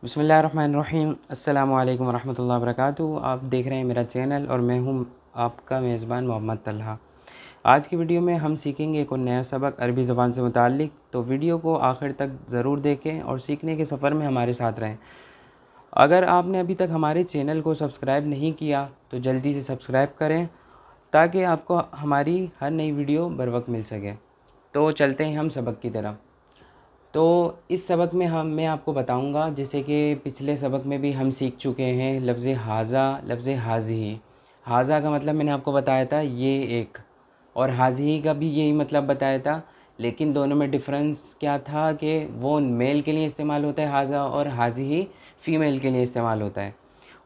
बिस्मिल्लाहिर्रहमानिर्रहीम। अस्सलामु अलैकुम वरहमतुल्लाहि वबरकातुहू। आप देख रहे हैं मेरा चैनल और मैं हूं आपका मेज़बान मोहम्मद तलहा। आज की वीडियो में हम सीखेंगे एक और नया सबक अरबी ज़बान से मुताल्लिक़। तो वीडियो को आखिर तक ज़रूर देखें और सीखने के सफ़र में हमारे साथ रहें। अगर आपने अभी तक हमारे चैनल को सब्सक्राइब नहीं किया तो जल्दी से सब्सक्राइब करें ताकि आपको हमारी हर नई वीडियो बर वक्त मिल सके। तो चलते हैं हम सबक की तरफ। तो इस सबक में मैं आपको बताऊंगा, जैसे कि पिछले सबक में भी हम सीख चुके हैं लफ्ज़ हाज़ा, लफ्ज़ हाज़िही। हाज़ा का मतलब मैंने आपको बताया था ये एक, और हाज़िही का भी यही मतलब बताया था, लेकिन दोनों में डिफरेंस क्या था कि वो मेल के लिए इस्तेमाल होता है हाज़ा और हाज़िही फ़ीमेल के लिए इस्तेमाल होता है।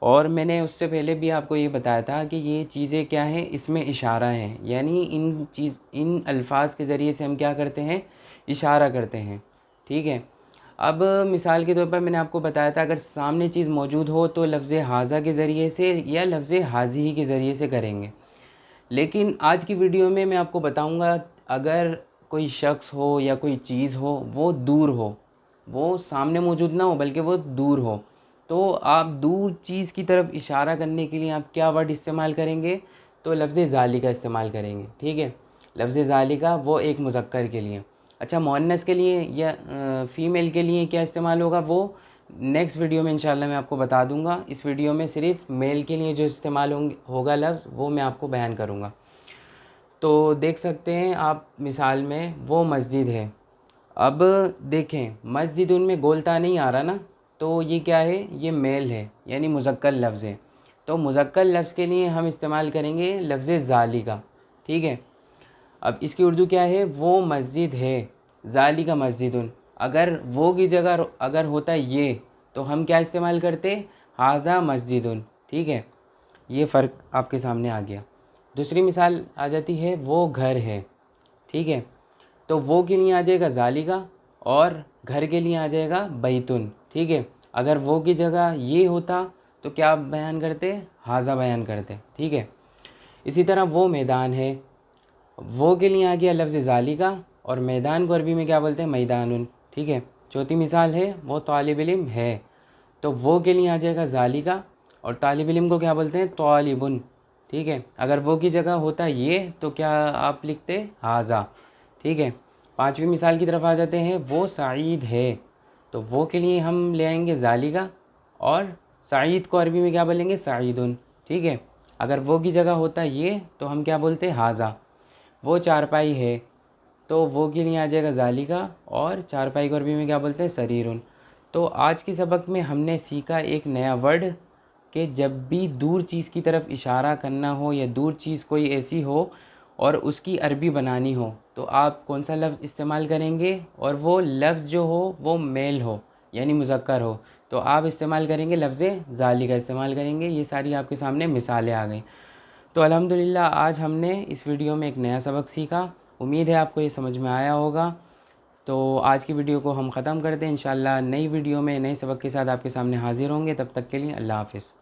और मैंने उससे पहले भी आपको ये बताया था कि ये चीज़ें क्या हैं, इसमें इशारा है, यानी इन अल्फाज के ज़रिए से हम क्या करते हैं, इशारा करते हैं। ठीक है। अब मिसाल के तौर पर मैंने आपको बताया था अगर सामने चीज़ मौजूद हो तो लफ्ज़ हाज़ा के ज़रिए से या लफ्ज़ हाज़िही के ज़रिए से करेंगे। लेकिन आज की वीडियो में मैं आपको बताऊंगा अगर कोई शख्स हो या कोई चीज़ हो वो दूर हो, वो सामने मौजूद ना हो बल्कि वो दूर हो, तो आप दूर चीज़ की तरफ इशारा करने के लिए आप क्या वर्ड इस्तेमाल करेंगे, तो लफ्ज़ ज़ाली का इस्तेमाल करेंगे। ठीक है। लफ्ज़ ज़ाली का वो एक मुज़क्कर के लिए। अच्छा, मुअन्नस के लिए या फ़ीमेल के लिए क्या इस्तेमाल होगा वो नेक्स्ट वीडियो में इंशाल्लाह मैं आपको बता दूंगा। इस वीडियो में सिर्फ मेल के लिए जो इस्तेमाल होगा लफ्ज़ वो मैं आपको बयान करूंगा। तो देख सकते हैं आप मिसाल में वो मस्जिद है। अब देखें मस्जिद उनमें गोलता नहीं आ रहा ना, तो ये क्या है, ये मेल है यानी मुज़क्कर लफ्ज़ है। तो मुज़क्कर लफ्ज़ के लिए हम इस्तेमाल करेंगे लफ्ज़ ज़ाली का। ठीक है। अब इसकी उर्दू क्या है, वो मस्जिद है, ज़ाली का मस्जिदुन। अगर वो की जगह अगर होता है ये, तो हम क्या इस्तेमाल करते, हाज़ा मस्जिदुन। ठीक है। ये फ़र्क आपके सामने आ गया। दूसरी मिसाल आ जाती है वो घर है। ठीक है। तो वो के लिए आ जाएगा ज़ाली का और घर के लिए आ जाएगा बैतुन। ठीक है। अगर वो की जगह ये होता तो क्या बयान करते, हाज़ा बयान करते। ठीक है। इसी तरह वो मैदान है, वो के लिए आ गया लफ्ज़ ज़ाली का और मैदान को अरबी में क्या बोलते हैं, मैदानुन। ठीक है। चौथी मिसाल है वो तालिब इल्म है, तो वो के लिए आ जाएगा ज़ाली का और तालिब इल्म को क्या बोलते हैं, तालिबुन। ठीक है। अगर वो की जगह होता ये तो क्या आप लिखते, हाज़ा। ठीक है। पांचवी मिसाल की तरफ आ जाते हैं वो सईद है, तो वो के लिए हम ले आएंगे ज़ाली का और सईद को अरबी में क्या बोलेंगे, सईदुन। ठीक है। अगर वो की जगह होता ये तो हम क्या बोलते, हाज़ा। वो चारपाई है, तो वो के लिए आ जाएगा ज़ाली का और चारपाई को अरबी में क्या बोलते हैं, सरीरुन। तो आज की सबक में हमने सीखा एक नया वर्ड कि जब भी दूर चीज़ की तरफ इशारा करना हो या दूर चीज़ कोई ऐसी हो और उसकी अरबी बनानी हो तो आप कौन सा लफ्ज़ इस्तेमाल करेंगे, और वो लफ्ज़ जो हो वो मेल हो यानी मुज़क्कर हो, तो आप इस्तेमाल करेंगे लफ्ज़ ज़ाली का इस्तेमाल करेंगे। ये सारी आपके सामने मिसालें आ गई। तो अल्हम्दुलिल्लाह आज हमने इस वीडियो में एक नया सबक सीखा। उम्मीद है आपको ये समझ में आया होगा। तो आज की वीडियो को हम ख़त्म करते हैं। इंशाल्लाह नई वीडियो में नए सबक के साथ आपके सामने हाज़िर होंगे। तब तक के लिए अल्लाह हाफ़िज़।